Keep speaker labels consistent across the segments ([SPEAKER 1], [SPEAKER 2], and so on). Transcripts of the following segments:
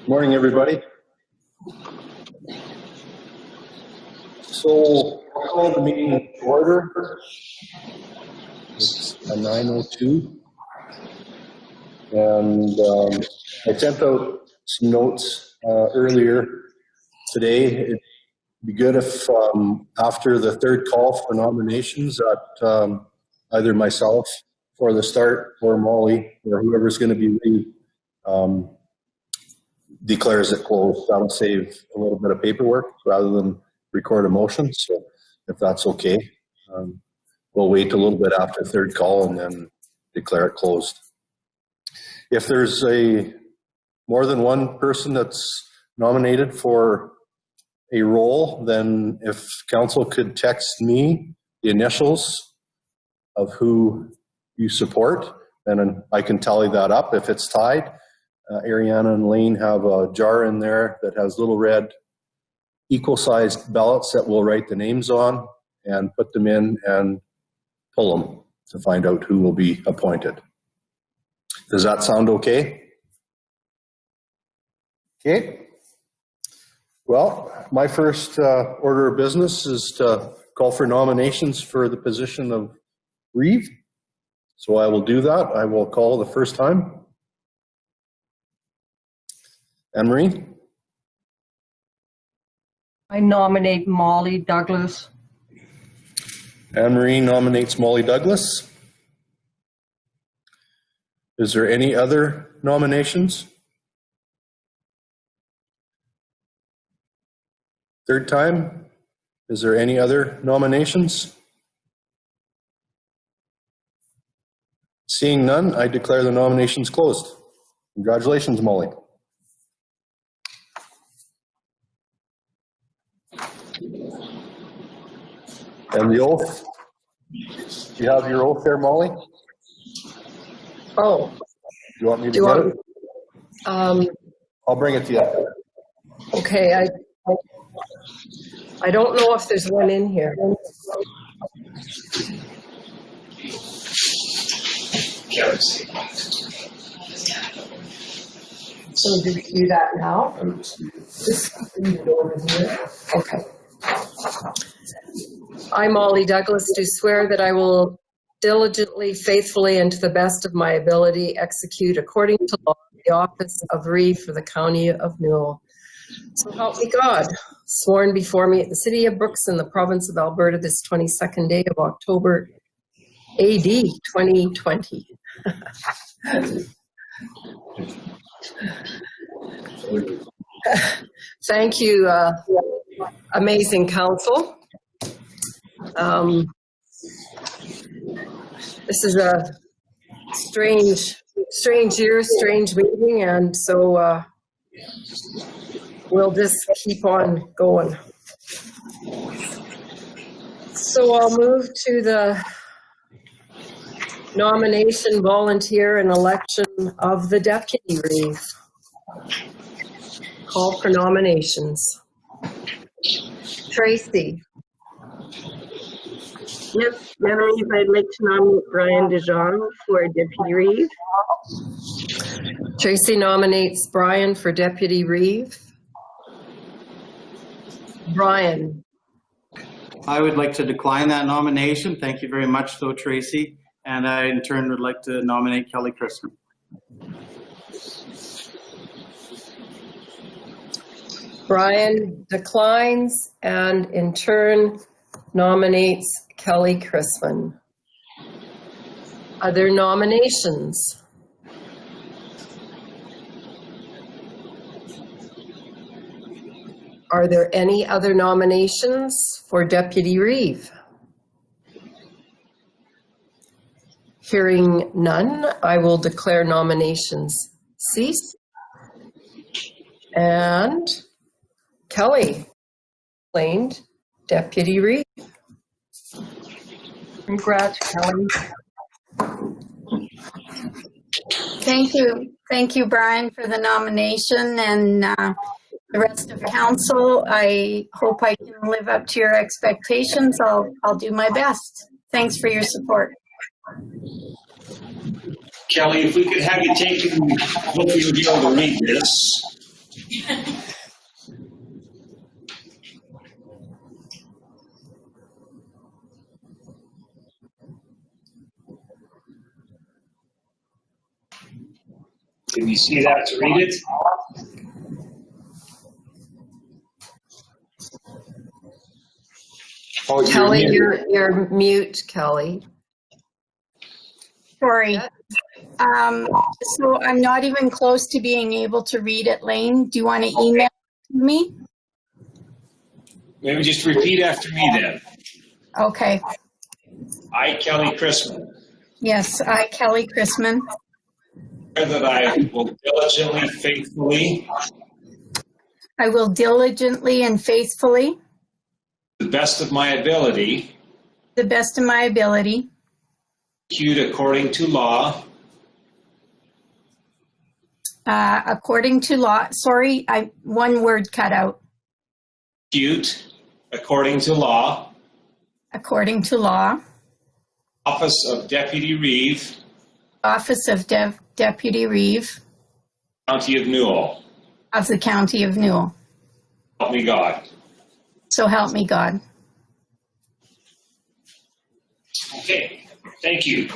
[SPEAKER 1] Morning, everybody. So I'll call the meeting to order. It's a 9:02, and I sent out some notes earlier today. It'd be good if after the third call for nominations that either myself for the start or Molly or whoever's going to be lead declares it closed. That'll save a little bit of paperwork rather than record a motion. So if that's okay, we'll wait a little bit after third call and then declare it closed. If there's more than one person that's nominated for a role, then if council could text me the initials of who you support, then I can tally that up. If it's tied, Ariana and Lane have a jar in there that has little red equal-sized ballots that we'll write the names on and put them in and pull them to find out who will be appointed. Does that sound okay? Okay. Well, my first order of business is to call for nominations for the position of REEVE. So I will do that. I will call the first time. Anne-Marie?
[SPEAKER 2] I nominate Molly Douglas.
[SPEAKER 1] Anne-Marie nominates Molly Douglas. Is there any other nominations? Third time. Is there any other nominations? Seeing none, I declare the nominations closed. Congratulations, Molly. And the oath? Do you have your oath there, Molly?
[SPEAKER 2] Oh.
[SPEAKER 1] Do you want me to get it? I'll bring it to you.
[SPEAKER 2] Okay, I don't know if there's one in here. So do we do that now? Just leave it over here. Okay. I, Molly Douglas, do swear that I will diligently, faithfully, and to the best of my ability execute according to law the office of REEVE for the County of Newell. So help me God. Sworn before me at the City of Brooks in the province of Alberta this 22nd day of October, AD 2020. Thank you, amazing council. This is a strange year, strange meeting, and so we'll just keep on going. So I'll move to the nomination, volunteer, and election of the deputy REEVE. Call for nominations.
[SPEAKER 3] Tracy. Yes, Madam, I'd like to nominate Brian DeJong for Deputy REEVE.
[SPEAKER 2] Tracy nominates Brian for Deputy REEVE. Brian.
[SPEAKER 4] I would like to decline that nomination. Thank you very much, though, Tracy. And I, in turn, would like to nominate Kelly Christman.
[SPEAKER 2] Brian declines and, in turn, nominates Kelly Christman. Other nominations? Are there any other nominations for Deputy REEVE? Hearing none, I will declare nominations ceased. And Kelly, claimed Deputy REEVE. Congrats, Kelly.
[SPEAKER 3] Thank you. Thank you, Brian, for the nomination, and the rest of council. I hope I can live up to your expectations. I'll do my best. Thanks for your support.
[SPEAKER 5] Kelly, if we could have you take it, hopefully you'll be able to read this. Can you see that to read it? Oh,
[SPEAKER 2] Kelly,
[SPEAKER 5] muted.
[SPEAKER 2] you're mute, Kelly.
[SPEAKER 3] Sorry. So I'm not even close to being able to read it, Lane. Do you want to email me?
[SPEAKER 5] Maybe just repeat after me then.
[SPEAKER 3] Okay.
[SPEAKER 5] I, Kelly Chrisman,
[SPEAKER 3] Yes, I, Kelly Chrisman,
[SPEAKER 5] swear that I will diligently, faithfully,
[SPEAKER 3] I will diligently and faithfully,
[SPEAKER 5] to the best of my ability,
[SPEAKER 3] to the best of my ability,
[SPEAKER 5] execute according to law,
[SPEAKER 3] according to law. Sorry, one word cut out.
[SPEAKER 5] execute according to law,
[SPEAKER 3] According to law,
[SPEAKER 5] office of Deputy Reeve,
[SPEAKER 3] Office of Deputy Reeve
[SPEAKER 5] County of Newell.
[SPEAKER 3] of the County of Newell.
[SPEAKER 5] Help me God.
[SPEAKER 3] So help me God.
[SPEAKER 5] Okay, thank you.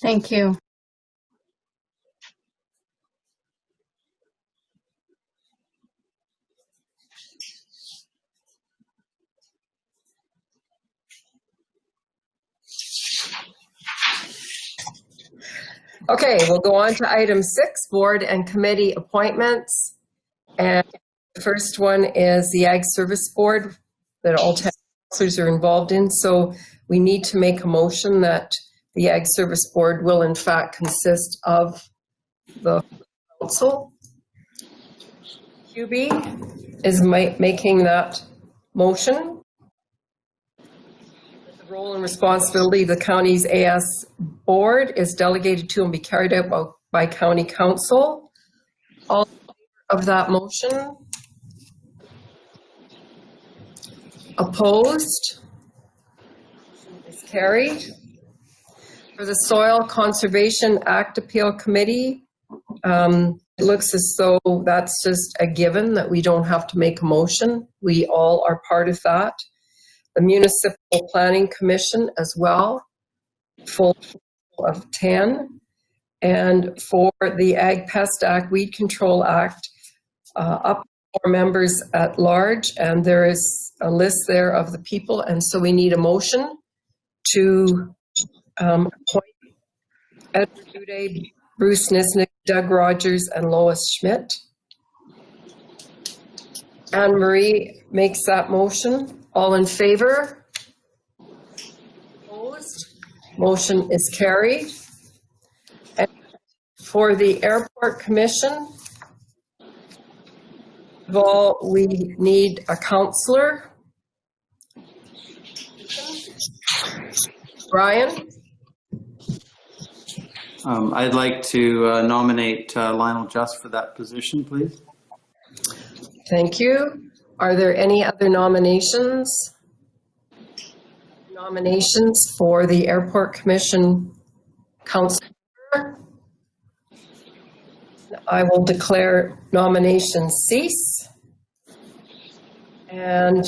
[SPEAKER 3] Thank you.
[SPEAKER 2] Okay, we'll go on to item 6, board and committee appointments. And the first one is the Ag Service Board that all 10 councillors are involved in. So we need to make a motion that the Ag Service Board will in fact consist of the council. QB is making that motion. The role and responsibility of the county's AS board is delegated to and be carried out by county council. All in favor of that motion? Opposed? Is carried. For the Soil Conservation Act Appeal Committee, it looks as though that's just a given that we don't have to make a motion. We all are part of that. The Municipal Planning Commission as well, full of 10. And for the Ag Pest Act, Weed Control Act, up to 4 members at large, and there is a list there of the people, and so we need a motion to appoint Edward Duday, Bruce Nisnick, Doug Rogers, and Lois Schmidt. Anne Marie makes that motion. All in favor? Opposed? Motion is carried. And for the Airport Commission, we need a councillor. Brian?
[SPEAKER 4] I'd like to nominate Lionel Just for that position, please.
[SPEAKER 2] Thank you. Are there any other nominations? Nominations for the Airport Commission councillor? I will declare nominations cease. And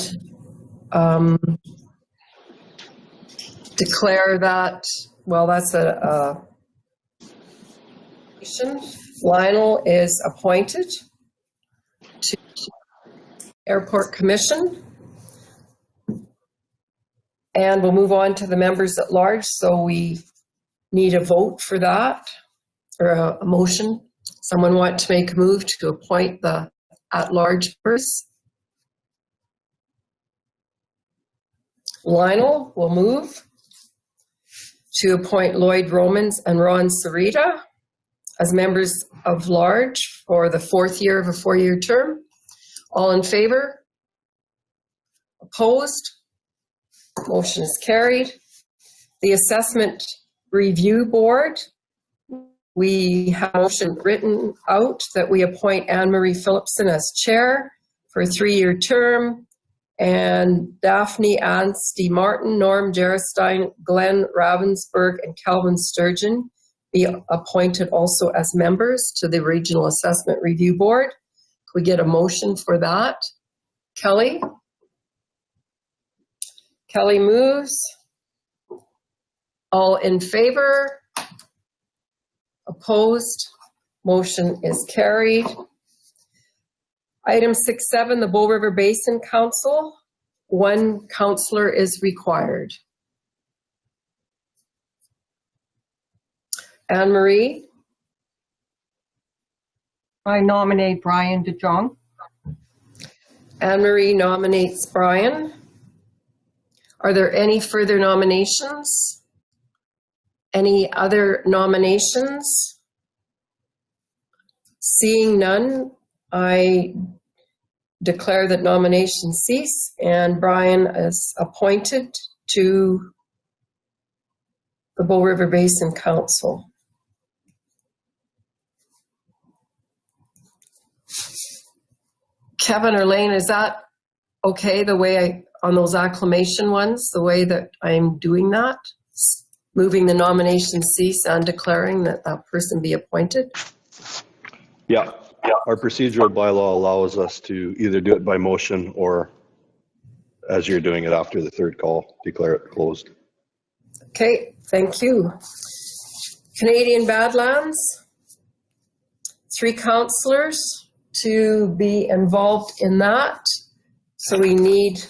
[SPEAKER 2] declare that, well, that's a Lionel is appointed to Airport Commission. And we'll move on to the members at large. So we need a vote for that, or a motion. Someone want to make a move to appoint the at-large members? Lionel will move to appoint Lloyd Romans and Ron Sarita as members of large for the 4th year of a 4-year term. All in favor? Opposed? Motion is carried. The Assessment Review Board, we have a motion written out that we appoint Anne-Marie Phillipson as chair for a 3-year term, and Daphne Anstey Martin, Norm Jerestein, Glenn Ravensburg, and Calvin Sturgeon be appointed also as members to the Regional Assessment Review Board. Can we get a motion for that? Kelly? Kelly moves. All in favor? Opposed? Motion is carried. Item 6.7, the Bow River Basin Council. 1 councillor is required. Anne Marie?
[SPEAKER 6] I nominate Brian DeJong.
[SPEAKER 2] Anne Marie nominates Brian. Are there any further nominations? Any other nominations? Seeing none, I declare that nominations cease and Brian is appointed to the Bow River Basin Council. Kevin or Lane, is that okay the way on those acclamation ones, the way that I'm doing that? Moving the nomination cease and declaring that that person be appointed?
[SPEAKER 7] Yeah, our procedural bylaw allows us to either do it by motion or, as you're doing it after the third call, declare it closed.
[SPEAKER 2] Okay, thank you. Canadian Badlands, 3 councillors to be involved in that. So we need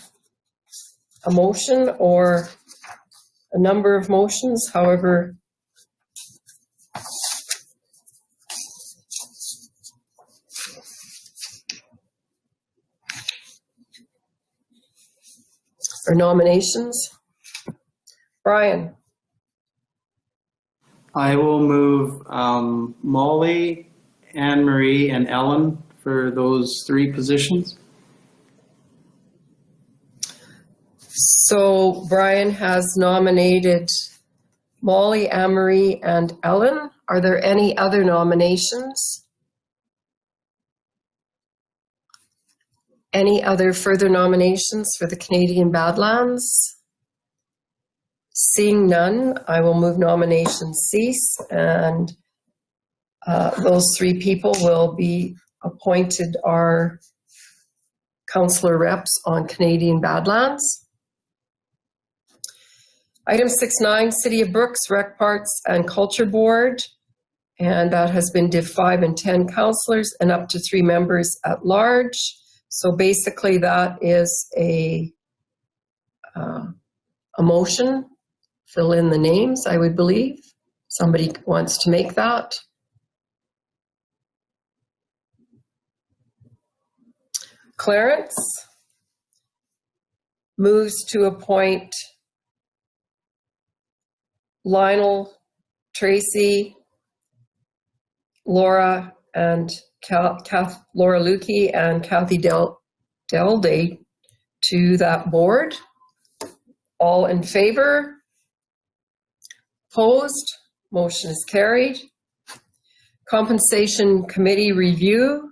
[SPEAKER 2] a motion or a number of motions, however. Or nominations. Brian.
[SPEAKER 4] I will move Molly, Anne Marie, and Ellen for those 3 positions.
[SPEAKER 2] So Brian has nominated Molly, Anne Marie, and Ellen. Are there any other nominations? Any other further nominations for the Canadian Badlands? Seeing none, I will move nominations cease, and those 3 people will be appointed our councillor reps on Canadian Badlands. Item 6.9, City of Brooks Rec Parks and Culture Board, and that has been Div 5 and 10 councillors and up to 3 members at large. So basically that is a motion. Fill in the names, I would believe. Somebody wants to make that. Clarence moves to appoint Lionel, Tracy, Laura, and Laura Lukey and Kathy Delday to that board. All in favor? Opposed? Motion is carried. Compensation Committee review.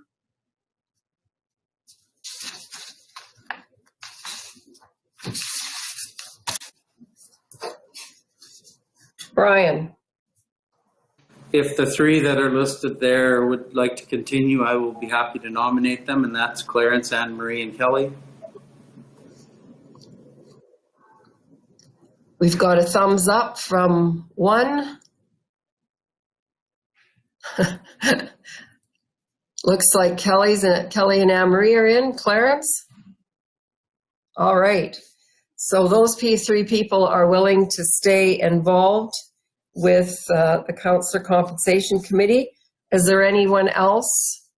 [SPEAKER 2] Brian.
[SPEAKER 4] If the 3 that are listed there would like to continue, I will be happy to nominate them, and that's Clarence, Anne Marie, and Kelly.
[SPEAKER 2] We've got a thumbs up from 1. Looks like Kelly and Anne Marie are in. Clarence? All right. So those 3 people are willing to stay involved with the Councillor Compensation Committee. Is there anyone else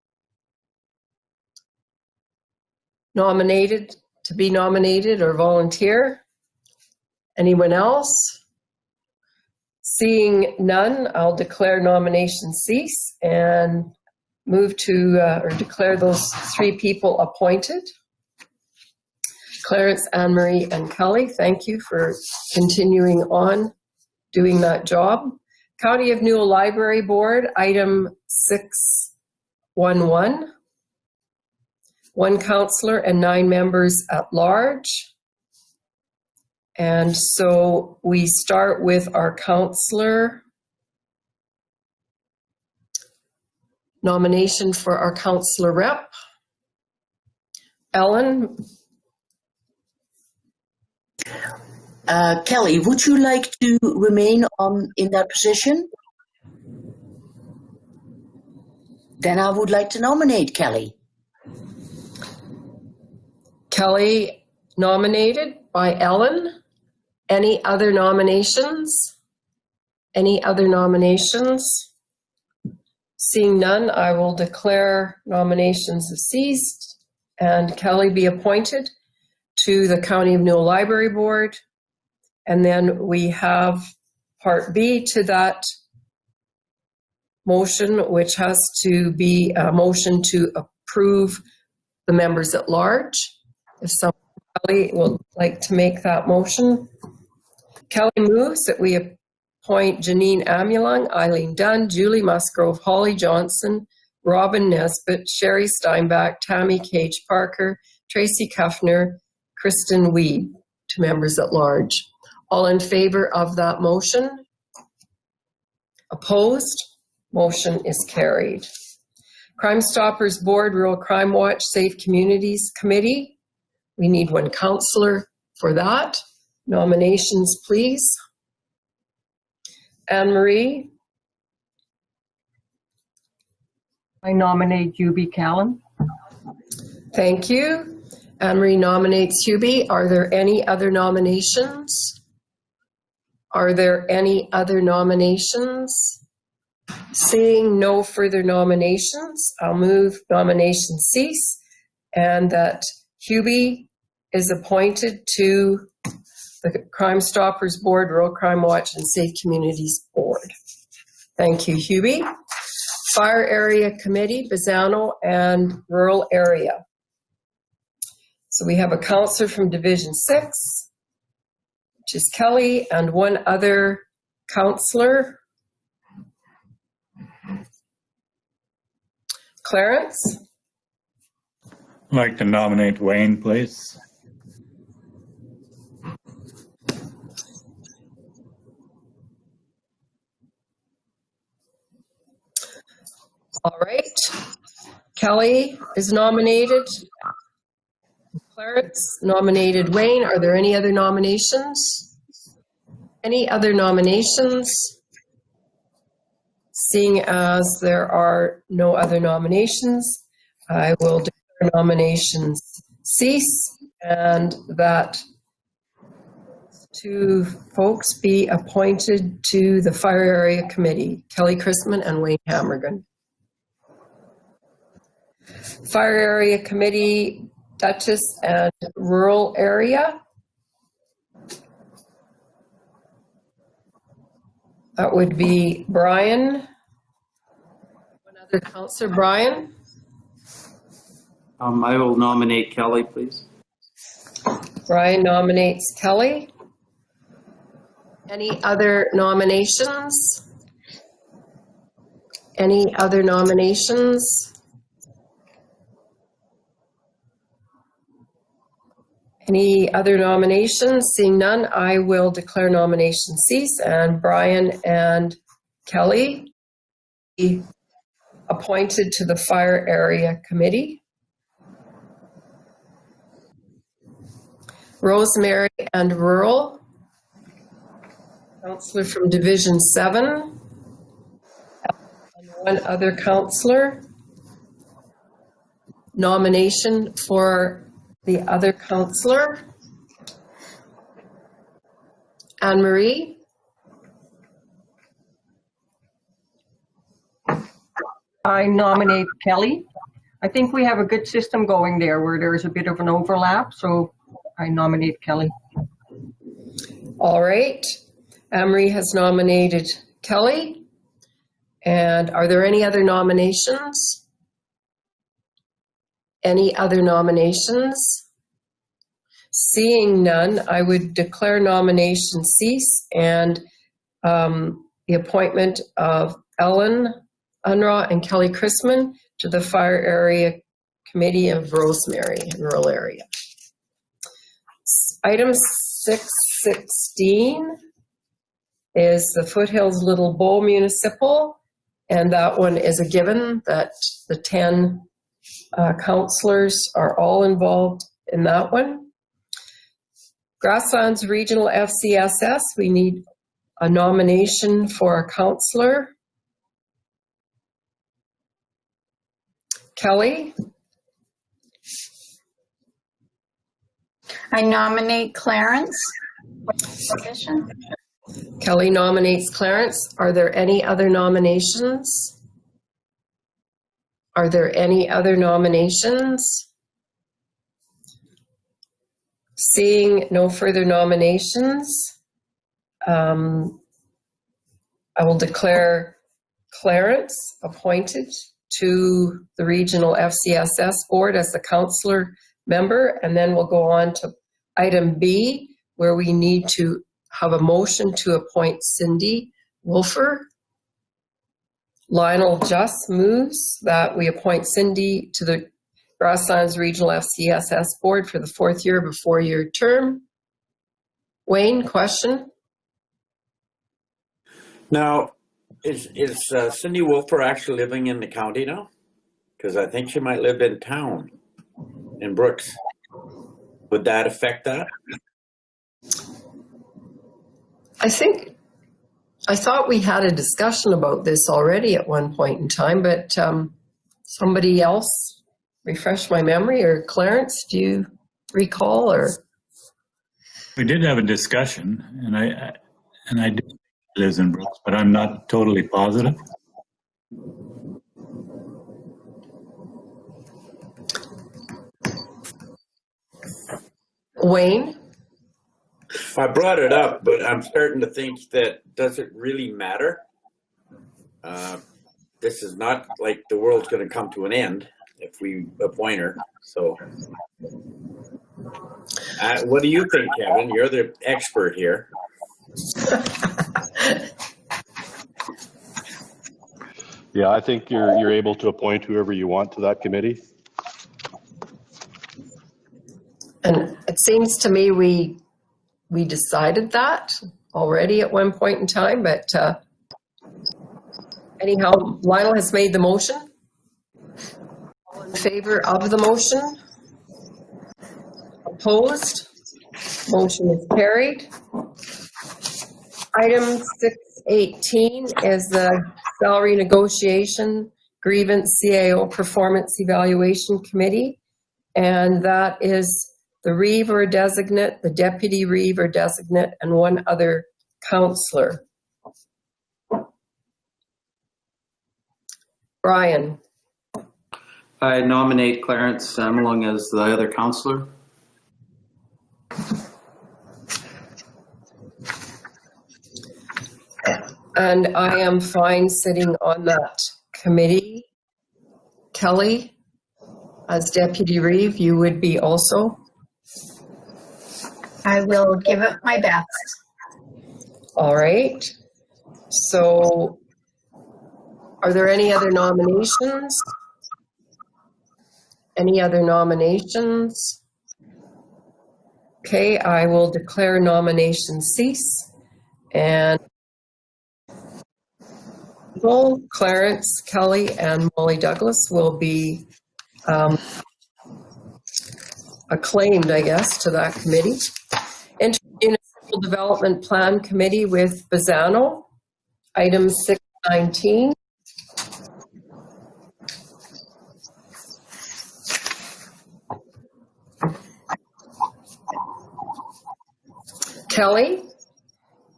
[SPEAKER 2] nominated to be nominated or volunteer? Anyone else? Seeing none, I'll declare nominations cease and move to or declare those 3 people appointed. Clarence, Anne Marie, and Kelly, thank you for continuing on doing that job. County of Newell Library Board, item 6.11. 1 councillor and 9 members at large. And so we start with our councillor nomination for our councillor rep. Ellen?
[SPEAKER 8] Kelly, would you like to remain in that position? Then I would like to nominate Kelly.
[SPEAKER 2] Kelly nominated by Ellen. Any other nominations? Any other nominations? Seeing none, I will declare nominations have ceased and Kelly be appointed to the County of Newell Library Board. And then we have Part B to that motion, which has to be a motion to approve the members at large. If somebody would like to make that motion. Kelly moves that we appoint Janine Amulung, Eileen Dunn, Julie Musgrove, Holly Johnson, Robin Nesbitt, Sherry Steinbach, Tammy Cage Parker, Tracy Kuffner, Kristen Weed to members at large. All in favor of that motion? Opposed? Motion is carried. Crime Stoppers Board, Rural Crime Watch, Safe Communities Committee. We need one councillor for that. Nominations, please. Anne-Marie?
[SPEAKER 6] I nominate Hubie Callan.
[SPEAKER 2] Thank you. Anne-Marie nominates Hubie. Are there any other nominations? Are there any other nominations? Seeing no further nominations, I'll move nominations cease and that Hubie is appointed to the Crime Stoppers Board, Rural Crime Watch, and Safe Communities Board. Thank you, Hubie. Fire Area Committee, Bazzano and Rural Area. So we have a councillor from Division 6, which is Kelly, and one other councillor, Clarence.
[SPEAKER 9] I'd like to nominate Wayne, please.
[SPEAKER 2] All right. Kelly is nominated. Clarence nominated Wayne. Are there any other nominations? Any other nominations? Seeing as there are no other nominations, I will declare nominations cease and that two folks be appointed to the Fire Area Committee, Kelly Christman and Wayne Hammergan. Fire Area Committee, Duchess and Rural Area. That would be Brian. One other councillor, Brian.
[SPEAKER 4] I will nominate Kelly, please.
[SPEAKER 2] Brian nominates Kelly. Any other nominations? Any other nominations? Any other nominations? Seeing none, I will declare nominations cease and Brian and Kelly be appointed to the Fire Area Committee. Rosemary and Rural, councillor from Division 7, and one other councillor. Nomination for the other councillor. Anne-Marie?
[SPEAKER 6] I nominate Kelly. I think we have a good system going there where there's a bit of an overlap, so I nominate Kelly.
[SPEAKER 2] All right. Anne-Marie has nominated Kelly. And are there any other nominations? Any other nominations? Seeing none, I would declare nominations cease and the appointment of Ellen Unruh and Kelly Christman to the Fire Area Committee of Rosemary and Rural Area. Item 616 is the Foothills Little Bow Municipal And that one is a given that the 10 councillors are all involved in that one. Grasslands Regional FCSS, we need a nomination for a councillor. Kelly?
[SPEAKER 3] I nominate Clarence for the position.
[SPEAKER 2] Kelly nominates Clarence. Are there any other nominations? Are there any other nominations? Seeing no further nominations, I will declare Clarence appointed to the Regional FCSS Board as the councillor member, and then we'll go on to item B, where we need to have a motion to appoint Cindy Wolfer. Lionel just moves that we appoint Cindy to the Grasslands Regional FCSS Board for the 4th year of a 4-year term. Wayne, question?
[SPEAKER 10] Now, is Cindy Wolfer actually living in the county now? Because I think she might live in town, in Brooks. Would that affect that?
[SPEAKER 2] I thought we had a discussion about this already at one point in time, but somebody else refresh my memory, or Clarence, do you recall? Or
[SPEAKER 9] We did have a discussion, and I do think he lives in Brooks, but I'm not totally positive.
[SPEAKER 2] Wayne?
[SPEAKER 10] I brought it up, but I'm starting to think that does it really matter? This is not like the world's going to come to an end if we appoint her. So, what do you think, Kevin? You're the expert here.
[SPEAKER 7] Yeah, I think you're able to appoint whoever you want to that committee.
[SPEAKER 2] And it seems to me we decided that already at one point in time, but anyhow, Lionel has made the motion. All in favor of the motion? Opposed? Motion is carried. Item 618 is the salary negotiation grievance CAO performance evaluation committee, and that is the REEVE or designate, the deputy REEVE or designate, and one other councillor. Brian?
[SPEAKER 4] I nominate Clarence Samlung as the other councillor.
[SPEAKER 2] And I am fine sitting on that committee. Kelly, as deputy REEVE, you would be also?
[SPEAKER 3] I will give it my best.
[SPEAKER 2] All right. So are there any other nominations? Any other nominations? Okay, I will declare nominations cease. And Clarence, Kelly, and Molly Douglas will be acclaimed, I guess, to that committee. Intermunicipal Development Plan Committee with Bazzano, item 619. Kelly?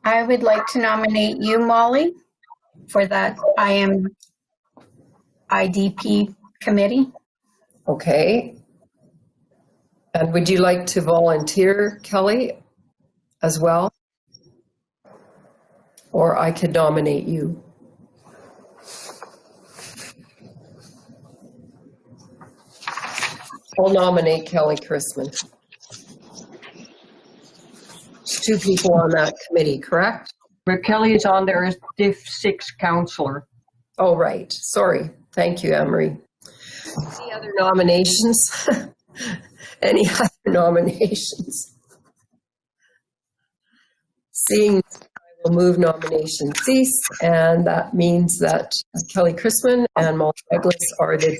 [SPEAKER 3] I would like to nominate you, Molly, for that IDP committee.
[SPEAKER 2] Okay. And would you like to volunteer, Kelly, as well? Or I could nominate you. I'll nominate Kelly Chrisman. There's 2 people on that committee, correct?
[SPEAKER 6] But Kelly is on there as Diff 6 counselor.
[SPEAKER 2] Oh, right. Sorry. Thank you, Emery. Any other nominations? Any other nominations? Seeing, I will move nomination cease, and that means that Kelly Chrisman and Molly Douglas are the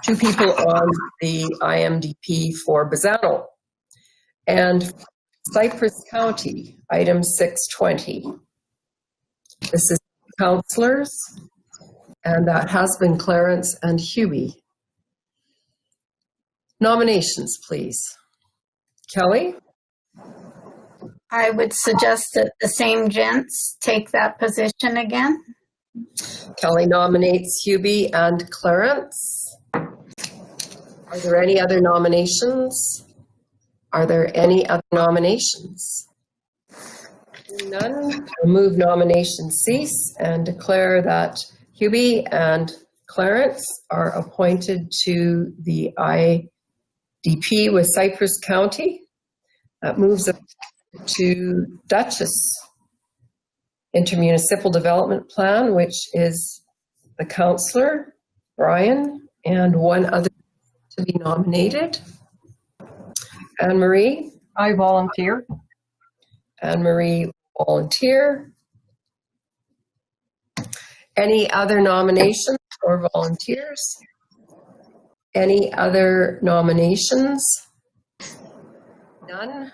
[SPEAKER 2] two people on the IMDP for Bazzano. And Cypress County, item 620. This is councillors, and that has been Clarence and Hubie. Nominations, please. Kelly?
[SPEAKER 3] I would suggest that the same gents take that position again.
[SPEAKER 2] Kelly nominates Hubie and Clarence. Are there any other nominations? Are there any other nominations? None. I'll move nomination cease and declare that Hubie and Clarence are appointed to the IDP with Cypress County. That moves us to Duchess Intermunicipal Development Plan, which is the councillor, Brian, and one other to be nominated. Anne-Marie?
[SPEAKER 6] I volunteer.
[SPEAKER 2] Anne-Marie volunteer. Any other nominations or volunteers? Any other nominations? None.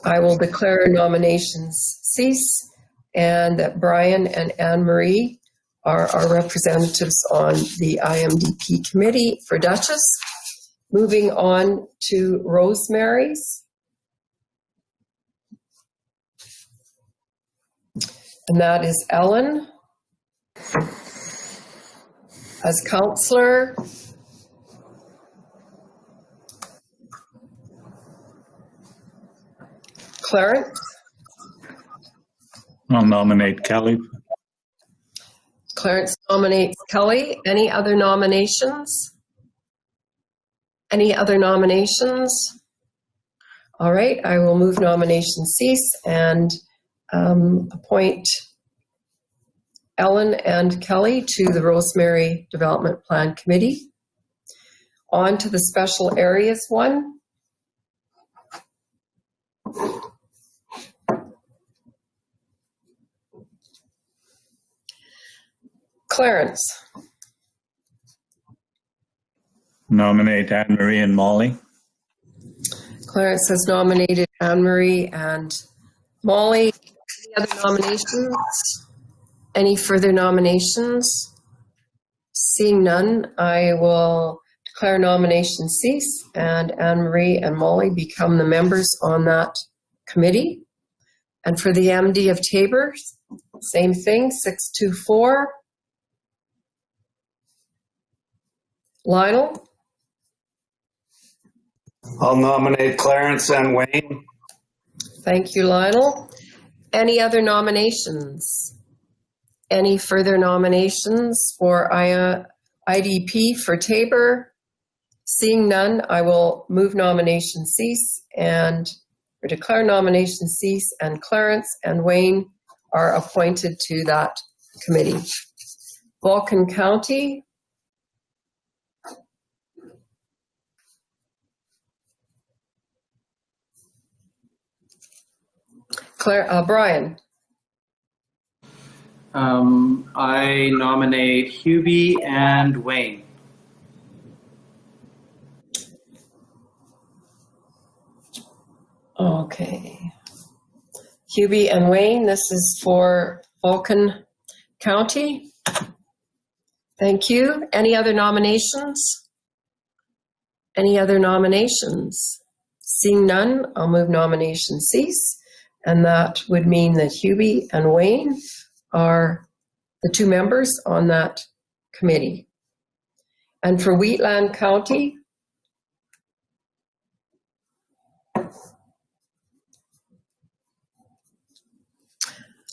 [SPEAKER 2] I will declare nominations cease and that Brian and Anne-Marie are our representatives on the IMDP committee for Duchess. Moving on to Rosemary's. And that is Ellen as councillor. Clarence?
[SPEAKER 9] I'll nominate Kelly.
[SPEAKER 2] Clarence nominates Kelly. Any other nominations? Any other nominations? All right, I will move nomination cease and appoint Ellen and Kelly to the Rosemary Development Plan Committee. On to the special areas one. Clarence.
[SPEAKER 9] Nominate Anne-Marie and Molly.
[SPEAKER 2] Clarence has nominated Anne-Marie and Molly. Any other nominations? Any further nominations? Seeing none, I will declare nomination cease and Anne-Marie and Molly become the members on that committee. And for the MD of Tabor, same thing, 624. Lionel?
[SPEAKER 11] I'll nominate Clarence and Wayne.
[SPEAKER 2] Thank you, Lionel. Any other nominations? Any further nominations for IDP for Tabor? Seeing none, I will move nomination cease and declare nomination cease, and Clarence and Wayne are appointed to that committee. Vulcan County. Brian.
[SPEAKER 4] I nominate Hubie and Wayne.
[SPEAKER 2] Okay. Hubie and Wayne, this is for Vulcan County. Thank you. Any other nominations? Any other nominations? Seeing none, I'll move nomination cease. And that would mean that Hubie and Wayne are the two members on that committee. And for Wheatland County,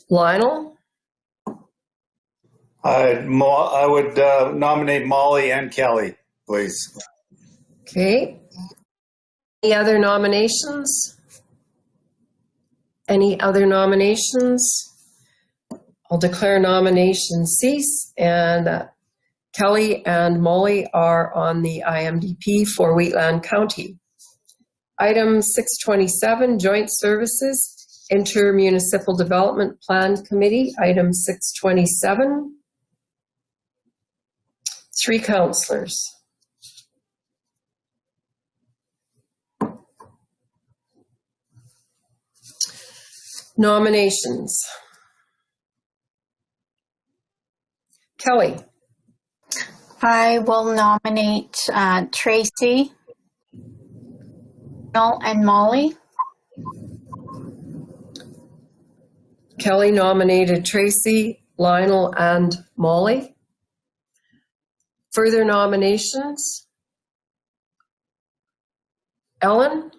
[SPEAKER 2] Lionel?
[SPEAKER 11] I would nominate Molly and Kelly, please.
[SPEAKER 2] Okay. Any other nominations? Any other nominations? I'll declare nomination cease, and Kelly and Molly are on the IMDP for Wheatland County. Item 627, Joint Services, Intermunicipal Development Plan Committee, item 627. 3 councillors. Nominations. Kelly.
[SPEAKER 3] I will nominate Tracy, Bill, and Molly.
[SPEAKER 2] Kelly nominated Tracy, Lionel, and Molly. Further nominations? Ellen?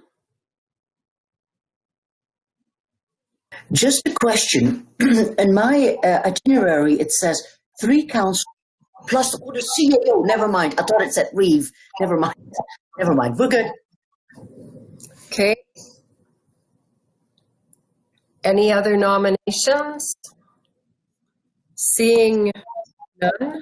[SPEAKER 8] Just a question. In my itinerary, it says 3 councillors plus the CAO. Never mind. I thought it said REEVE. Never mind. Never mind. We're good.
[SPEAKER 2] Okay. Any other nominations? Seeing none,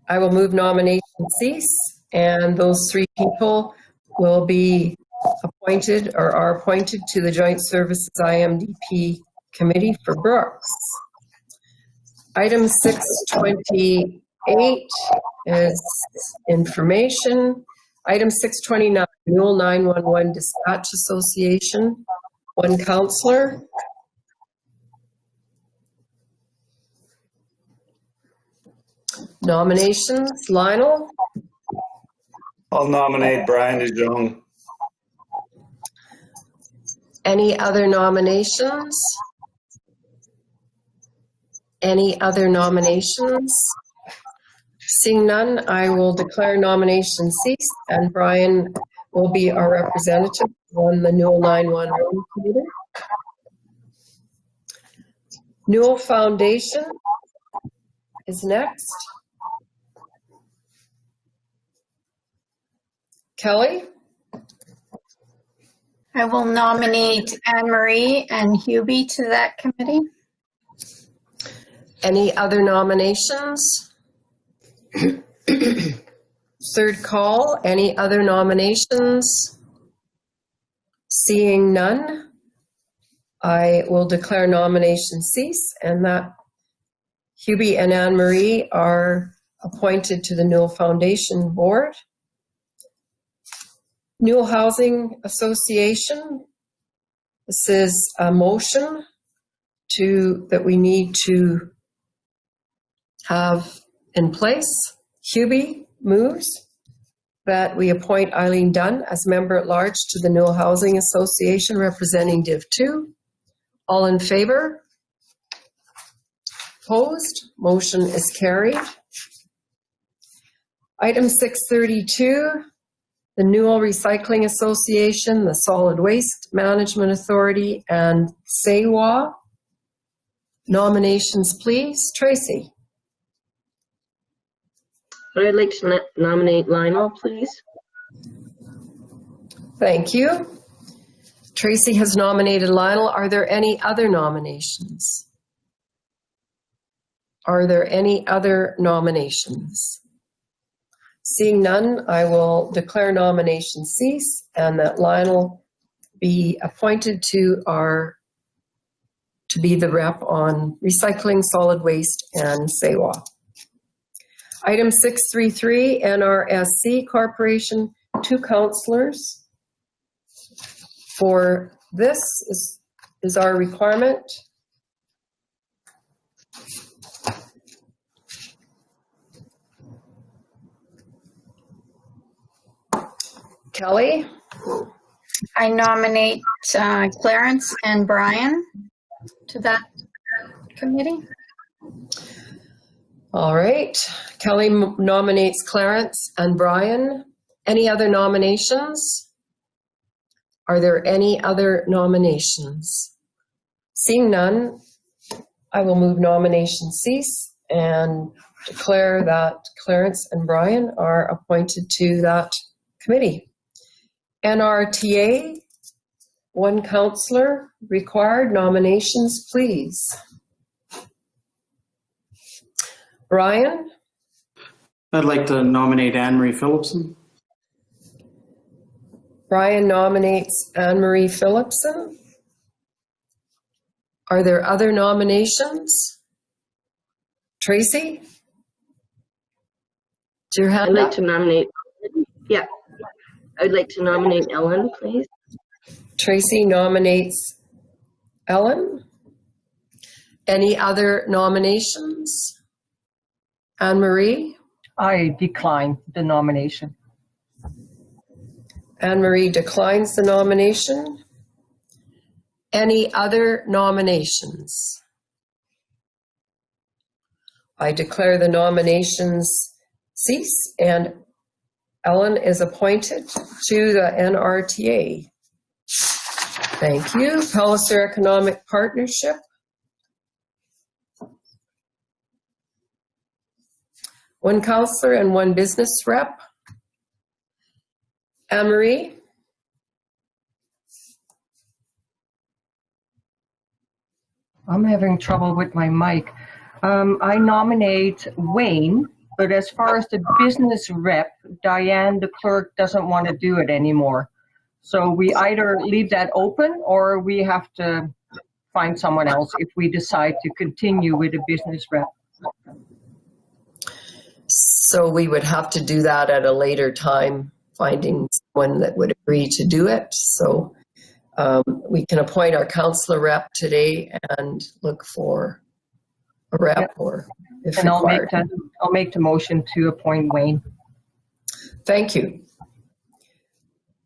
[SPEAKER 2] I will move nomination cease, and those 3 people will be appointed or are appointed to the Joint Services IMDP Committee for Brooks. Item 628 is information. Item 629, Newell 911 Dispatch Association, 1 councillor. Nominations, Lionel?
[SPEAKER 11] I'll nominate Brian ADJOURN.
[SPEAKER 2] Any other nominations? Any other nominations? Seeing none, I will declare nomination ceased, and Brian will be our representative on the Newell 911 committee. Newell Foundation is next. Kelly?
[SPEAKER 3] I will nominate Anne Marie and Hubie to that committee.
[SPEAKER 2] Any other nominations? Third call, any other nominations? Seeing none, I will declare nomination cease, and that Hubie and Anne Marie are appointed to the Newell Foundation Board. Newell Housing Association, this is a motion that we need to have in place. Hubie moves that we appoint Eileen Dunn as member at large to the Newell Housing Association representing Div 2. All in favor? Opposed? Motion is carried. Item 632, the Newell Recycling Association, the Solid Waste Management Authority, and SAWA. Nominations, please. Tracy.
[SPEAKER 12] I'd like to nominate Lionel, please.
[SPEAKER 2] Thank you. Tracy has nominated Lionel. Are there any other nominations? Are there any other nominations? Seeing none, I will declare nomination cease and that Lionel be appointed to be the rep on recycling, solid waste, and SAWA. Item 633, NRSC Corporation, 2 councillors. For this is our requirement. Kelly?
[SPEAKER 3] I nominate Clarence and Brian to that committee.
[SPEAKER 2] All right. Kelly nominates Clarence and Brian. Any other nominations? Are there any other nominations? Seeing none, I will move nomination cease and declare that Clarence and Brian are appointed to that committee. NRTA, 1 councillor required. Nominations, please. Brian?
[SPEAKER 4] I'd like to nominate Anne Marie Phillipson.
[SPEAKER 2] Brian nominates Anne Marie Phillipson. Are there other nominations? Tracy? Is your
[SPEAKER 12] I'd
[SPEAKER 2] hand
[SPEAKER 12] like
[SPEAKER 2] up?
[SPEAKER 12] to nominate, yeah, I'd like to nominate Ellen, please.
[SPEAKER 2] Tracy nominates Ellen. Any other nominations? Anne Marie?
[SPEAKER 6] I decline the nomination.
[SPEAKER 2] Anne Marie declines the nomination. Any other nominations? I declare the nominations cease and Ellen is appointed to the NRTA. Thank you. Palliser Economic Partnership. One counselor and one business rep. Anne-Marie?
[SPEAKER 6] I'm having trouble with my mic. I nominate Wayne, but as far as the business rep, Diane, the clerk, doesn't want to do it anymore. So we either leave that open or we have to find someone else if we decide to continue with a business rep.
[SPEAKER 2] So we would have to do that at a later time, finding someone that would agree to do it. So we can appoint our counselor rep today and look for a rep,
[SPEAKER 6] yep.
[SPEAKER 2] or if
[SPEAKER 6] and
[SPEAKER 2] required.
[SPEAKER 6] I'll make the motion to appoint Wayne.
[SPEAKER 2] Thank you.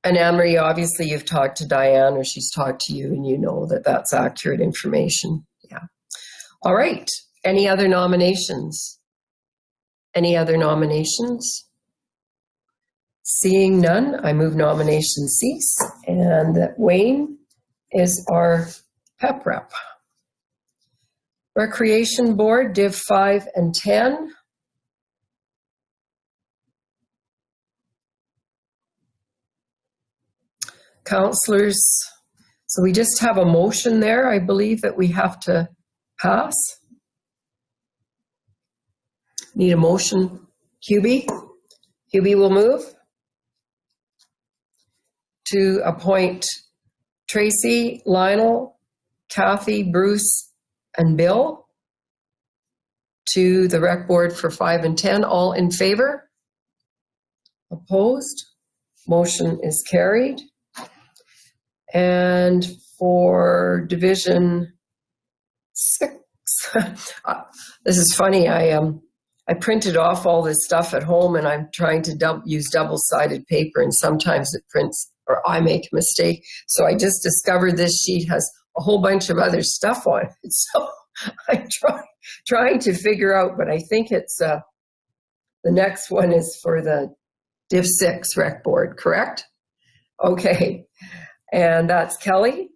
[SPEAKER 2] And Anne-Marie, obviously you've talked to Diane or she's talked to you and you know that that's accurate information. Yeah. All right. Any other nominations? Any other nominations? Seeing none, I move nominations cease and that Wayne is our PEP rep. Recreation Board, Div 5 and 10. Counselors, so we just have a motion there, I believe, that we have to pass. Need a motion. Hubie? Hubie will move to appoint Tracy, Lionel, Kathy, Bruce, and Bill to the Rec Board for 5 and 10. All in favor? Opposed? Motion is carried. And for Division 6, this is funny. I printed off all this stuff at home, and I'm trying to use double-sided paper, and sometimes it prints or I make a mistake. So I just discovered this sheet has a whole bunch of other stuff on it. So I'm trying to figure out, but I think it's the next one is for the Div 6 Rec Board, correct? Okay. And that's Kelly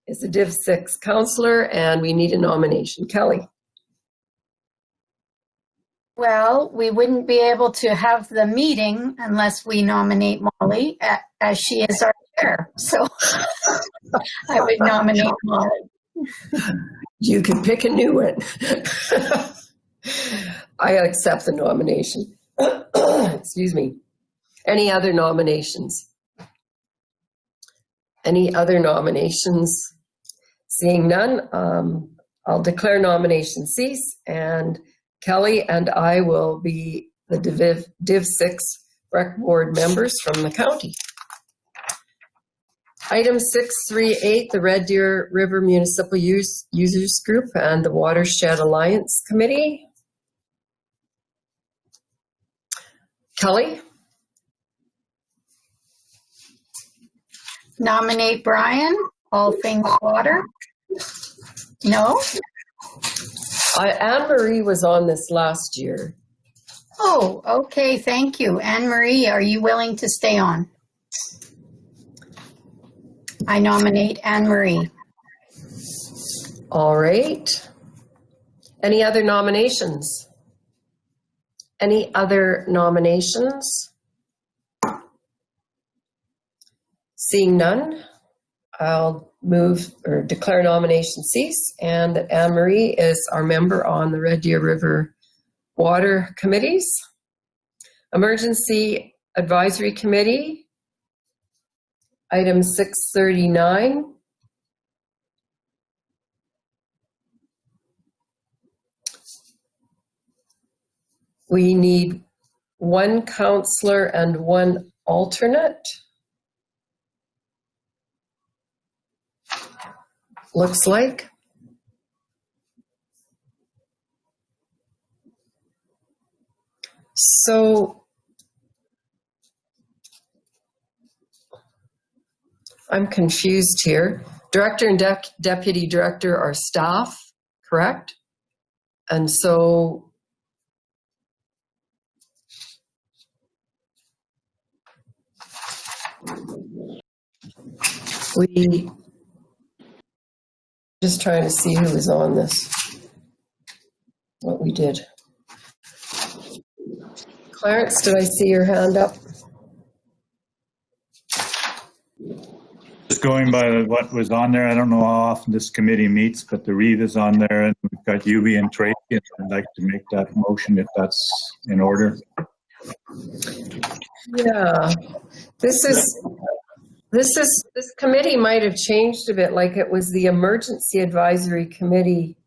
[SPEAKER 2] is the Div 6 counselor, and we need a nomination. Kelly.
[SPEAKER 3] Well, we wouldn't be able to have the meeting unless we nominate Molly as she is our chair. So I would nominate Molly.
[SPEAKER 2] You can pick a new one. I accept the nomination. Excuse me. Any other nominations? Any other nominations? Seeing none, I'll declare nominations cease, and Kelly and I will be the Div 6 Rec Board members from the county. Item 638, the Red Deer River Municipal Users Group and the Watershed Alliance Committee. Kelly?
[SPEAKER 3] Nominate Brian, all things water. No?
[SPEAKER 2] Anne-Marie was on this last year.
[SPEAKER 3] Oh, okay, thank you. Anne-Marie, are you willing to stay on? I nominate Anne-Marie.
[SPEAKER 2] All right. Any other nominations? Any other nominations? Seeing none, I'll move or declare nomination cease, and that Anne-Marie is our member on the Red Deer River Water Committees. Emergency Advisory Committee, item 639. We need one counselor and one alternate. Looks like. So I'm confused here. Director and deputy director are staff, correct? And so we just trying to see who is on this, what we did. Clarence, did I see your hand up?
[SPEAKER 9] Just going by what was on there, I don't know how often this committee meets, but the REEVE is on there, and we've got Yubi and Tracy, and I'd like to make that motion if that's in order.
[SPEAKER 2] Yeah, this committee might have changed a bit, like it was the Emergency Advisory Committee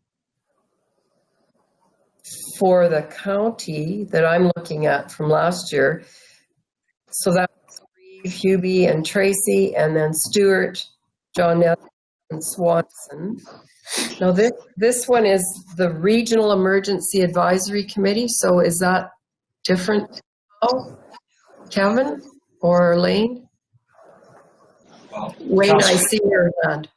[SPEAKER 2] for the county that I'm looking at from last year. So that was Reeve, Hubie, and Tracy, and then Stewart, John Nelson, and Swanson. Now this one is the Regional Emergency Advisory Committee. So is that different? Oh, Kevin or Lane? Wayne, I see your hand.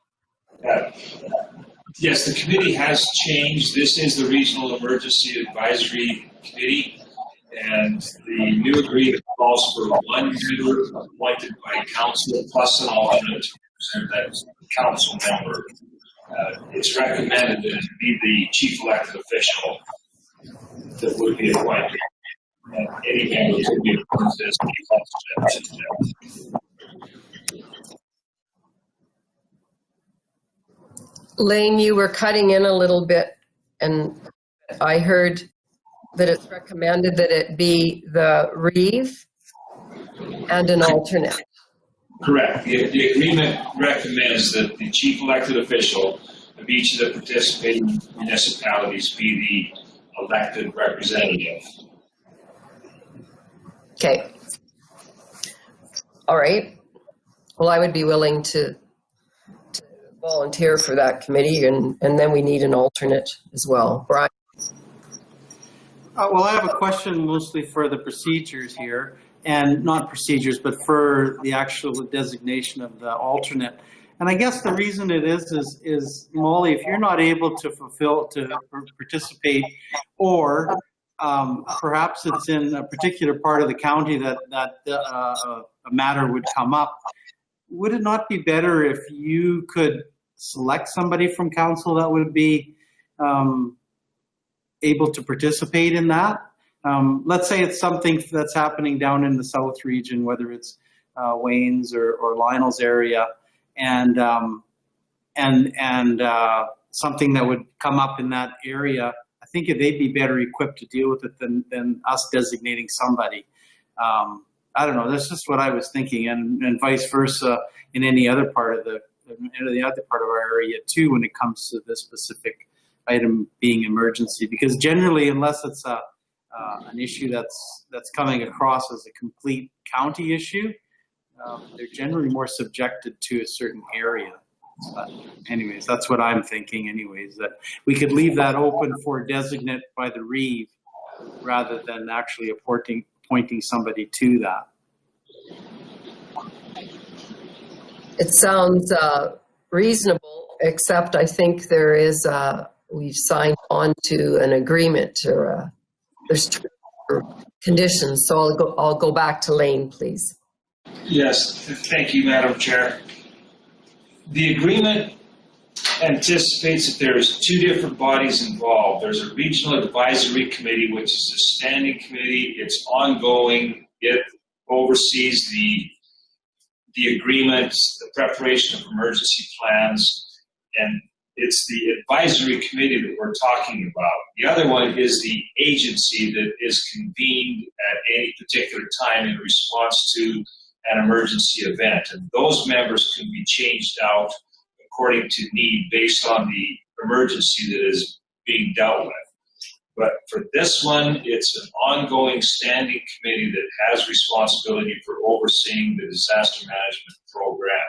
[SPEAKER 5] Yes, the committee has changed. This is the Regional Emergency Advisory Committee, and the new agreement calls for one member appointed by council plus an alternate to represent that council member. It's recommended that it be the chief elected official that would be appointed. And any member could be appointed as chief alternate.
[SPEAKER 2] Lane, you were cutting in a little bit, and I heard that it's recommended that it be the REEVE and an alternate.
[SPEAKER 5] Correct. The agreement recommends that the chief elected official of each of the participating municipalities be the elected representative.
[SPEAKER 2] Okay. All right. Well, I would be willing to volunteer for that committee, and then we need an alternate as well. Brian?
[SPEAKER 4] Well, I have a question mostly for the procedures here, and not procedures, but for the actual designation of the alternate. And I guess the reason it is Molly, if you're not able to participate, or perhaps it's in a particular part of the county that a matter would come up, would it not be better if you could select somebody from council that would be able to participate in that? Let's say it's something that's happening down in the south region, whether it's Wayne's or Lionel's area, and something that would come up in that area. I think they'd be better equipped to deal with it than us designating somebody. I don't know. That's just what I was thinking, and vice versa in any other part of our area too, when it comes to this specific item being emergency. Because generally, unless it's an issue that's coming across as a complete county issue, they're generally more subjected to a certain area. But anyways, that's what I'm thinking. Anyways, that we could leave that open for designate by the REEVE rather than actually appointing somebody to that.
[SPEAKER 2] It sounds reasonable, except I think there is, we've signed on to an agreement, or there's conditions. So I'll go back to Lane, please.
[SPEAKER 5] Yes, thank you, Madam Chair. The agreement anticipates that there's two different bodies involved. There's a regional advisory committee, which is a standing committee. It's ongoing. It oversees the agreements, the preparation of emergency plans, and it's the advisory committee that we're talking about. The other one is the agency that is convened at any particular time in response to an emergency event. And those members can be changed out according to need based on the emergency that is being dealt with. But for this one, it's an ongoing standing committee that has responsibility for overseeing the disaster management program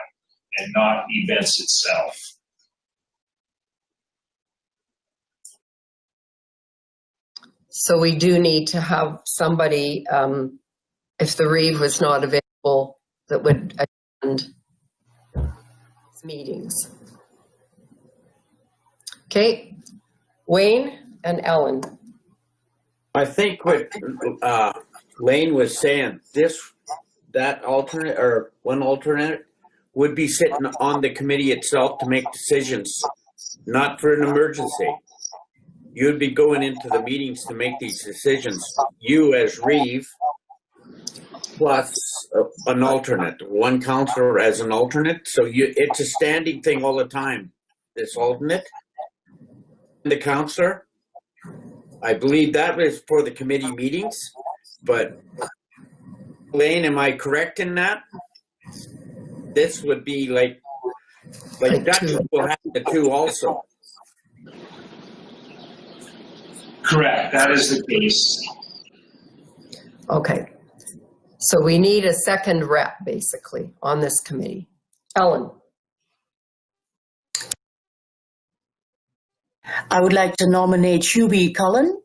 [SPEAKER 5] and not events itself.
[SPEAKER 2] So we do need to have somebody, if the REEVE was not available, that would attend meetings. Okay, Wayne and Ellen.
[SPEAKER 10] I think what Lane was saying, that alternate or one alternate would be sitting on the committee itself to make decisions, not for an emergency. You'd be going into the meetings to make these decisions. You as REEVE plus an alternate, one counselor as an alternate. So it's a standing thing all the time, this alternate. The counselor, I believe that was for the committee meetings, but Lane, am I correct in that? This would be like that will have the two also.
[SPEAKER 5] Correct, that is the case.
[SPEAKER 2] Okay, so we need a second rep basically on this committee. Ellen.
[SPEAKER 8] I would like to nominate Hubie Cullen.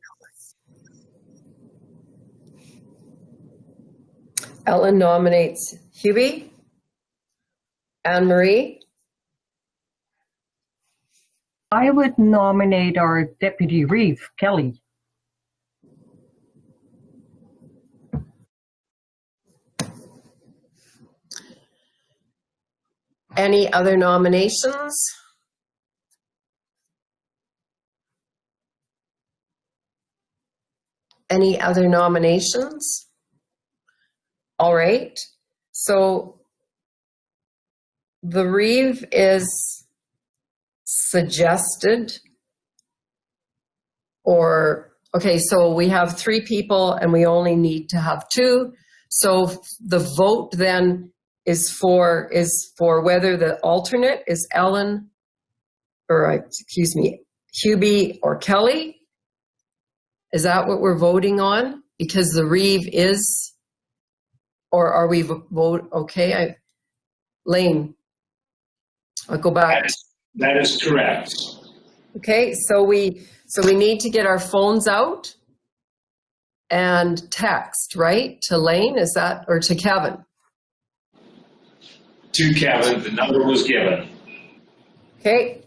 [SPEAKER 2] Ellen nominates Hubie. Anne-Marie.
[SPEAKER 6] I would nominate our deputy REEVE, Kelly.
[SPEAKER 2] Any other nominations? Any other nominations? All right, so the REEVE is suggested, or, okay, so we have 3 people and we only need to have 2. So the vote then is for whether the alternate is Ellen, or excuse me, Hubie or Kelly. Is that what we're voting on? Because the REEVE is, or are we vote, okay, Lane, I'll go back.
[SPEAKER 5] That is correct.
[SPEAKER 2] Okay, so we need to get our phones out and text, right? To Lane, is that, or to Kevin?
[SPEAKER 5] To Kevin, the number was given.
[SPEAKER 2] Okay.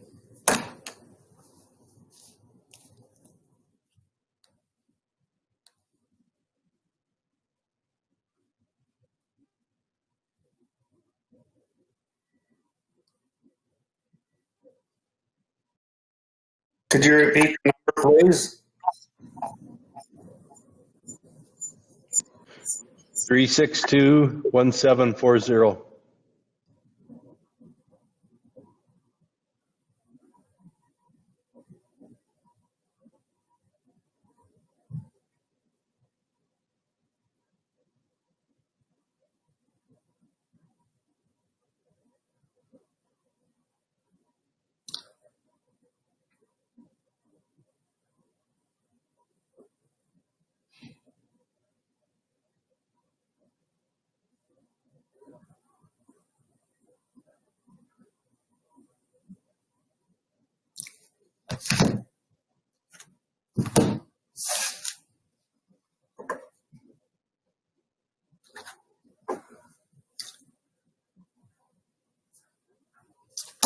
[SPEAKER 11] Could you repeat the number, please?
[SPEAKER 7] 362-1740.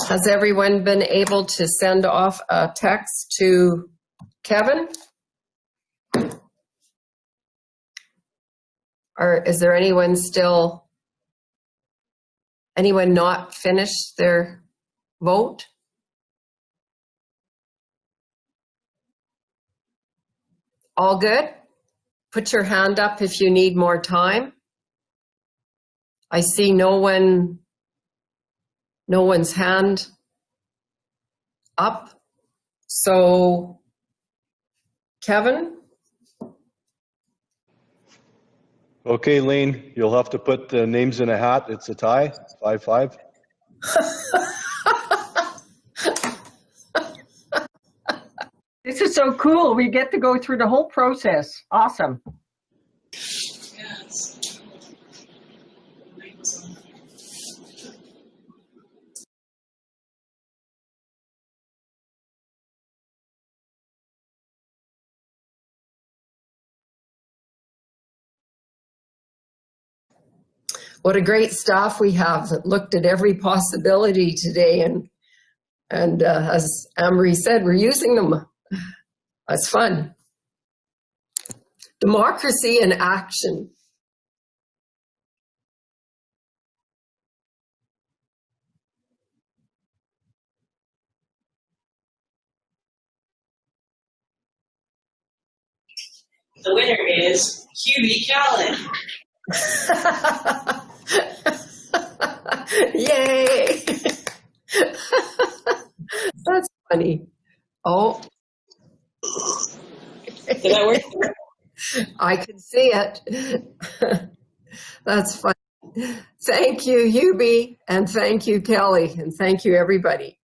[SPEAKER 2] Has everyone been able to send off a text to Kevin? Or is there anyone not finished their vote? All good? Put your hand up if you need more time. I see no one's hand up. So, Kevin?
[SPEAKER 7] Okay, Lane, you'll have to put the names in a hat. It's a tie, 5-5.
[SPEAKER 6] This is is so cool. We get to go through the whole process. Awesome.
[SPEAKER 2] What a great staff we have that looked at every possibility today, and as Anne-Marie said, we're using them. That's fun. Democracy in action.
[SPEAKER 13] The winner is Hubie Callan.
[SPEAKER 2] Yay! That's funny. Oh.
[SPEAKER 13] Did that work?
[SPEAKER 2] I can see it. That's funny. Thank you, Hubie, and thank you, Kelly, and thank you, everybody.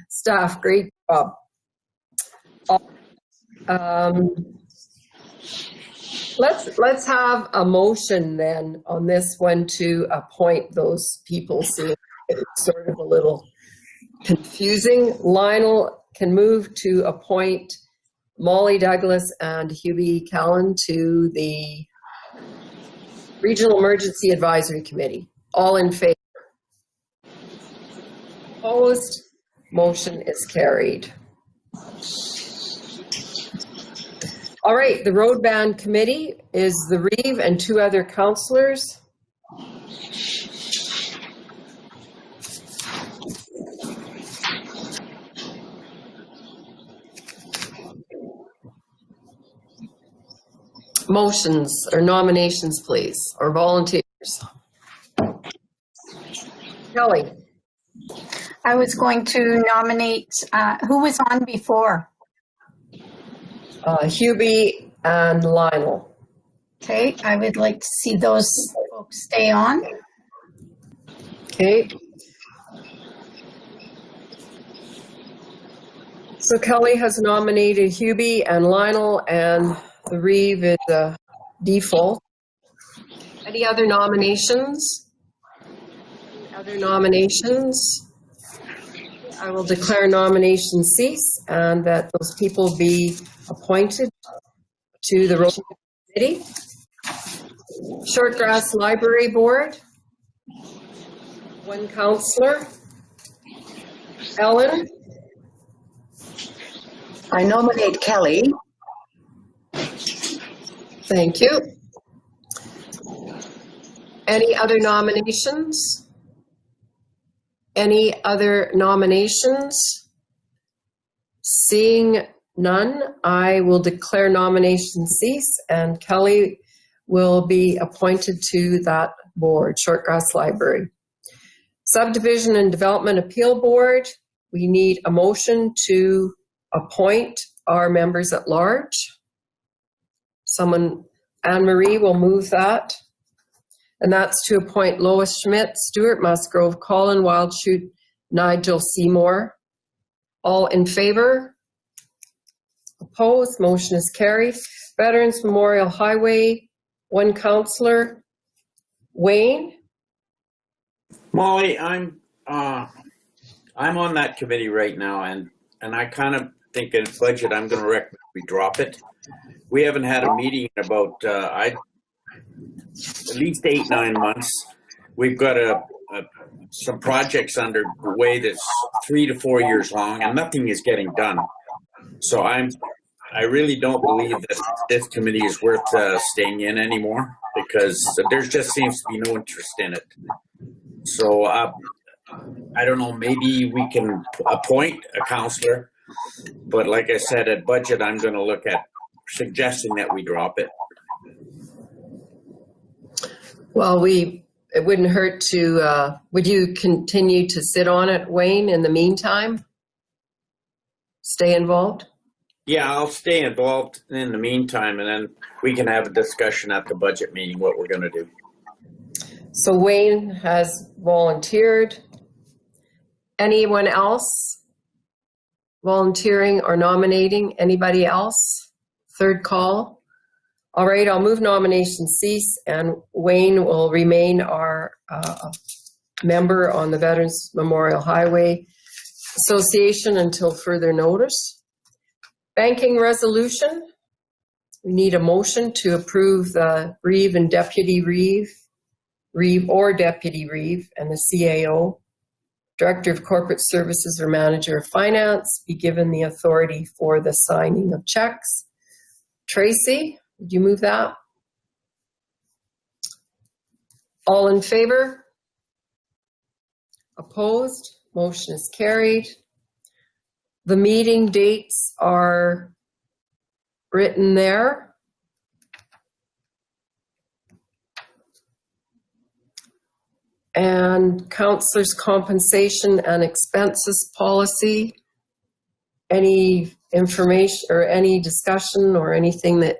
[SPEAKER 2] Staff, great job. Let's have a motion then on this one to appoint those people. See, it's sort of a little confusing. Lionel can move to appoint Molly Douglas and Hubie Callan to the Regional Emergency Advisory Committee. All in favor? Opposed? Motion is carried. All right, the Road Band Committee is the REEVE and 2 other councillors. Motions or nominations, please, or volunteers. Kelly.
[SPEAKER 3] I was going to nominate, who was on before?
[SPEAKER 2] Hubie and Lionel.
[SPEAKER 3] Okay, I would like to see those folks stay on.
[SPEAKER 2] Okay. So Kelly has nominated Hubie and Lionel, and the REEVE is the default. Any other nominations? Any other nominations? I will declare nominations cease and that those people be appointed to the Road Committee. Shortgrass Library Board. 1 councillor. Ellen.
[SPEAKER 8] I nominate Kelly.
[SPEAKER 2] Thank you. Any other nominations? Any other nominations? Seeing none, I will declare nominations cease and Kelly will be appointed to that board, Shortgrass Library. Subdivision and Development Appeal Board, we need a motion to appoint our members at large. Someone, Anne-Marie, will move that. And that's to appoint Lois Schmidt, Stuart Musgrove, Colin Wildschut, Nigel Seymour. All in favor? Opposed? Motion is carried. Veterans Memorial Highway, 1 councillor. Wayne?
[SPEAKER 10] Molly, I'm on that committee right now, and I kind of think in budget I'm going to recommend we drop it. We haven't had a meeting in about at least 8-9 months. We've got some projects underway that's 3 to 4 years long, and nothing is getting done. So I really don't believe that this committee is worth staying in anymore, because there just seems to be no interest in it. So I don't know, maybe we can appoint a councillor, but like I said, at budget, I'm going to look at suggesting that we drop it.
[SPEAKER 2] Well, it wouldn't hurt to, would you continue to sit on it, Wayne, in the meantime? Stay involved?
[SPEAKER 10] Yeah, I'll stay involved in the meantime, and then we can have a discussion at the budget meeting what we're going to do.
[SPEAKER 2] So Wayne has volunteered. Anyone else? volunteering or nominating? Anybody else? Third call. All right, I'll move nominations cease, and Wayne will remain our member on the Veterans Memorial Highway Association until further notice. Banking resolution. We need a motion to approve the REEVE and Deputy REEVE, REEVE or Deputy REEVE, and the CAO, Director of Corporate Services or Manager of Finance, be given the authority for the signing of checks. Tracy, did you move that? All in favor? Opposed? Motion is carried. The meeting dates are written there. And counselors' compensation and expenses policy. Any information or any discussion or anything that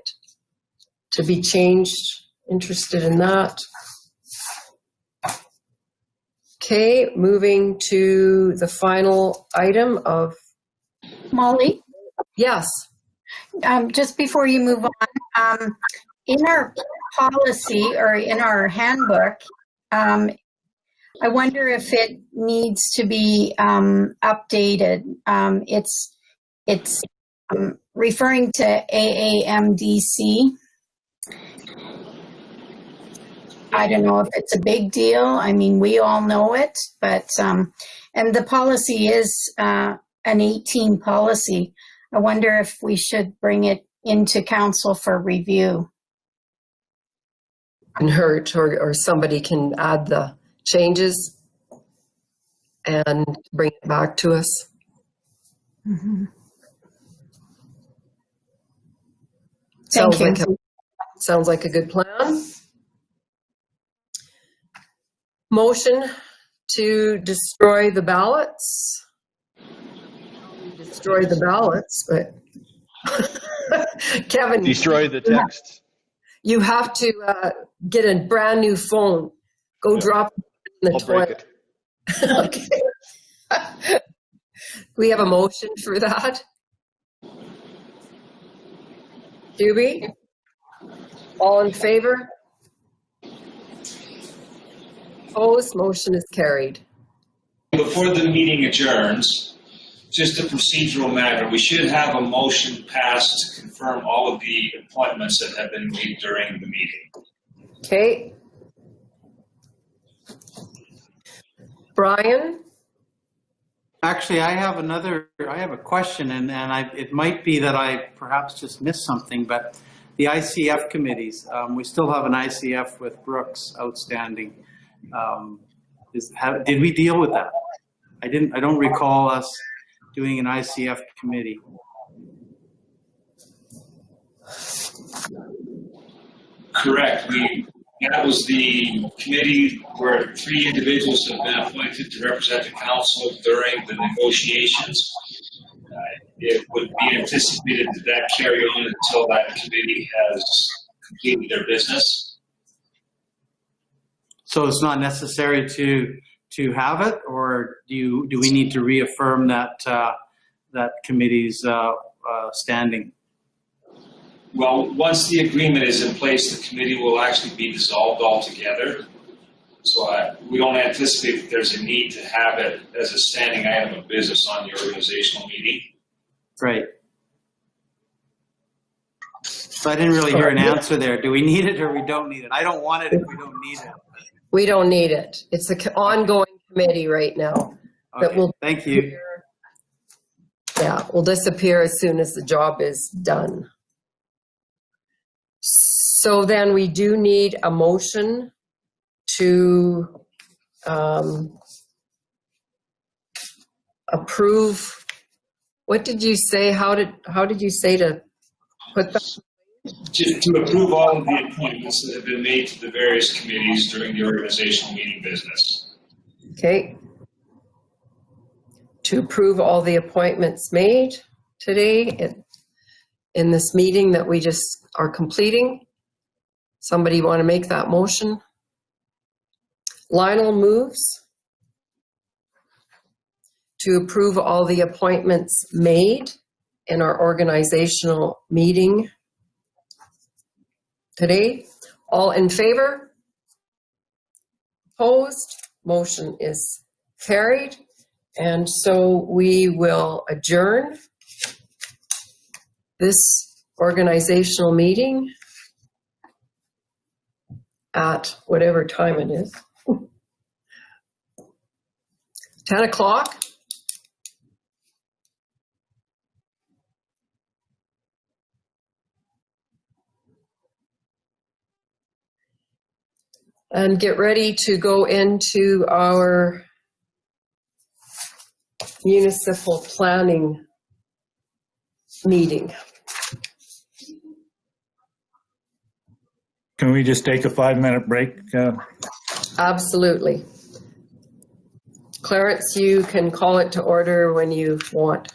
[SPEAKER 2] to be changed? Interested in that? Okay, moving to the final item of.
[SPEAKER 3] Molly?
[SPEAKER 2] Yes.
[SPEAKER 3] Just before you move on, in our policy or in our handbook, I wonder if it needs to be updated. It's referring to AAMDC. I don't know if it's a big deal. I mean, we all know it, but, and the policy is an 18 policy. I wonder if we should bring it into council for review.
[SPEAKER 2] Can hurt, or somebody can add the changes and bring it back to us.
[SPEAKER 3] Mm-hmm.
[SPEAKER 2] Sounds like a good plan. Motion to destroy the ballots. Destroy the ballots, but Kevin.
[SPEAKER 7] Destroy the text.
[SPEAKER 2] You have to get a brand new phone. Go drop it in the toilet. Okay. We have a motion for that. Do we? All in favor? Opposed? Motion is carried.
[SPEAKER 5] Before the meeting adjourns, just a procedural matter, we should have a motion passed to confirm all of the appointments that have been made during the meeting.
[SPEAKER 2] Okay. Brian?
[SPEAKER 4] Actually, I have a question, and it might be that I perhaps just missed something, but the ICF committees, we still have an ICF with Brooks outstanding. Did we deal with that? I don't recall us doing an ICF committee.
[SPEAKER 5] Correct. That was the committee where 3 individuals have been appointed to represent the council during the negotiations. It would be anticipated that carry on until that committee has completed their business.
[SPEAKER 4] So it's not necessary to have it, or do we need to reaffirm that that committee's standing?
[SPEAKER 5] Well, once the agreement is in place, the committee will actually be dissolved altogether. So we don't anticipate that there's a need to have it as a standing item of business on the organizational meeting.
[SPEAKER 4] Right. So I didn't really hear an answer there. Do we need it or we don't need it? I don't want it if we don't need it.
[SPEAKER 2] We don't need it. It's an ongoing committee right now.
[SPEAKER 4] Okay,
[SPEAKER 2] that will
[SPEAKER 4] thank you.
[SPEAKER 2] Yeah, will disappear as soon as the job is done. So then we do need a motion to approve. What did you say? How did you say to put that?
[SPEAKER 5] To approve all of the appointments that have been made to the various committees during the organizational meeting business.
[SPEAKER 2] Okay. To approve all the appointments made today in this meeting that we just are completing. Somebody want to make that motion? Lionel moves to approve all the appointments made in our organizational meeting today. All in favor? Opposed? Motion is carried. And so we will adjourn this organizational meeting at whatever time it is. 10 o'clock. And get ready to go into our municipal planning meeting.
[SPEAKER 9] Can we just take a 5-minute break?
[SPEAKER 2] Absolutely. Clarence, you can call it to order when you want.